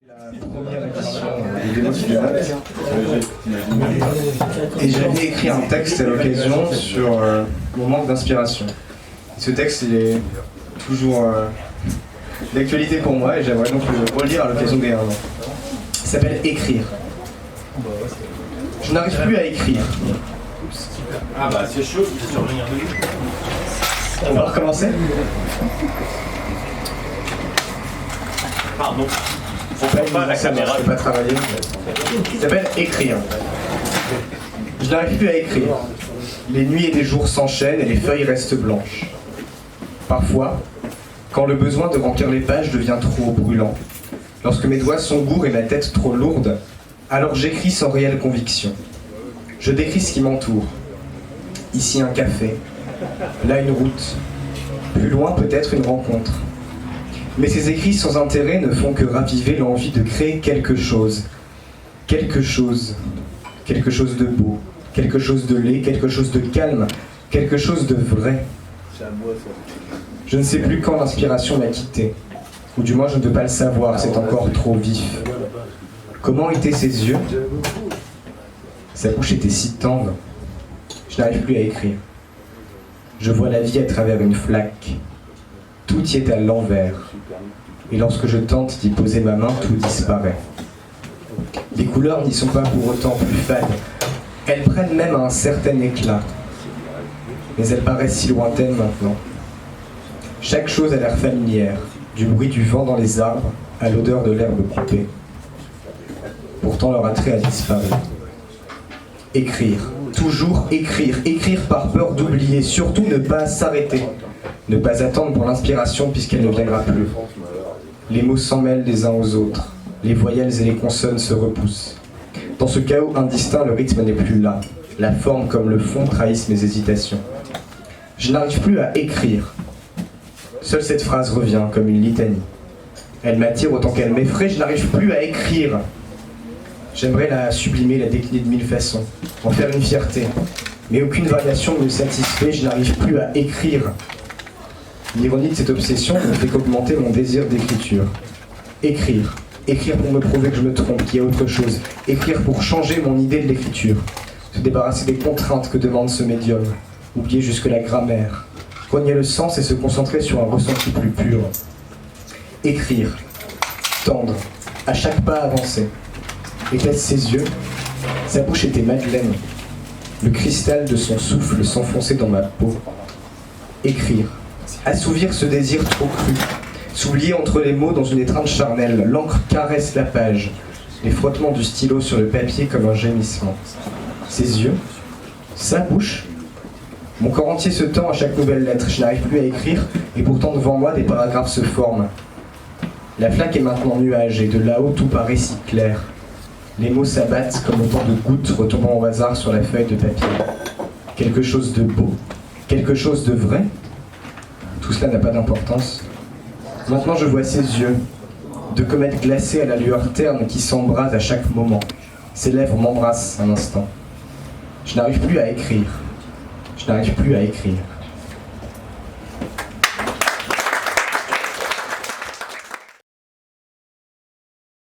La première édition des démos du Notes. Et j'avais écrit un texte à l'occasion sur mon manque d'inspiration. Ce texte, il est toujours d'actualité pour moi et j'aimerais donc le relire à l'occasion des 1 an. Il s'appelle Écrire. Je n'arrive plus à écrire. Ah bah c'est chaud, il faut revenir de lui. On va recommencer. Pardon. Faut pas la caméra. Je ne peux pas travailler. Il s'appelle Écrire. Je n'arrive plus à écrire. Les nuits et les jours s'enchaînent et les feuilles restent blanches. Parfois, quand le besoin de remplir les pages devient trop brûlant, lorsque mes doigts sont lourds et ma tête trop lourde, alors j'écris sans réelle conviction. Je décris ce qui m'entoure. Ici un café, là une route, plus loin peut-être une rencontre. Mais ces écrits sans intérêt ne font que raviver l'envie de créer quelque chose. Quelque chose de beau, quelque chose de laid, quelque chose de calme, quelque chose de vrai. Je ne sais plus quand l'inspiration m'a quitté, ou du moins je ne peux pas le savoir, c'est encore trop vif. Comment étaient ses yeux? Sa bouche était si tendre. Je n'arrive plus à écrire. Je vois la vie à travers une flaque. Tout y est à l'envers. Et lorsque je tente d'y poser ma main, tout disparaît. Les couleurs n'y sont pas pour autant plus fades. Elles prennent même un certain éclat. Mais elles paraissent si lointaines maintenant. Chaque chose a l'air familière, du bruit du vent dans les arbres à l'odeur de l'herbe coupée. Pourtant leur attrait a disparu. Écrire, toujours écrire, écrire par peur d'oublier, surtout ne pas s'arrêter, ne pas attendre pour l'inspiration puisqu'elle ne viendra plus. Les mots s'en mêlent les uns aux autres, les voyelles et les consonnes se repoussent. Dans ce chaos indistinct, le rythme n'est plus là, la forme comme le fond trahissent mes hésitations. Je n'arrive plus à écrire. Seule cette phrase revient comme une litanie. Elle m'attire autant qu'elle m'effraie, je n'arrive plus à écrire. J'aimerais la sublimer, la décliner de 1000 façons, en faire une fierté. Mais aucune variation ne me satisfait, je n'arrive plus à écrire. L'ironie de cette obsession ne fait qu'augmenter mon désir d'écriture. Écrire. Écrire pour me prouver que je me trompe, qu'il y a autre chose. Écrire pour changer mon idée de l'écriture. Se débarrasser des contraintes que demande ce médium. Oublier jusque la grammaire. Renier le sens et se concentrer sur un ressenti plus pur. Écrire. Tendre. À chaque pas avancer. Étaient ses yeux? Sa bouche était Madeleine. Le cristal de son souffle s'enfonçait dans ma peau. Écrire. Assouvir ce désir trop cru. S'oublier entre les mots dans une étreinte charnelle. L'encre caresse la page. Les frottements du stylo sur le papier comme un gémissement. Ses yeux? Sa bouche? Mon corps entier se tend à chaque nouvelle lettre. Je n'arrive plus à écrire et pourtant devant moi des paragraphes se forment. La flaque est maintenant nuage et de là-haut tout paraît si clair. Les mots s'abattent comme autant de gouttes retombant au hasard sur la feuille de papier. Quelque chose de beau, quelque chose de vrai. Tout cela n'a pas d'importance. Maintenant je vois ses yeux, de comètes glacées à la lueur terne qui s'embrasent à chaque moment. Ses lèvres m'embrassent un instant. Je n'arrive plus à écrire. Je n'arrive plus à écrire.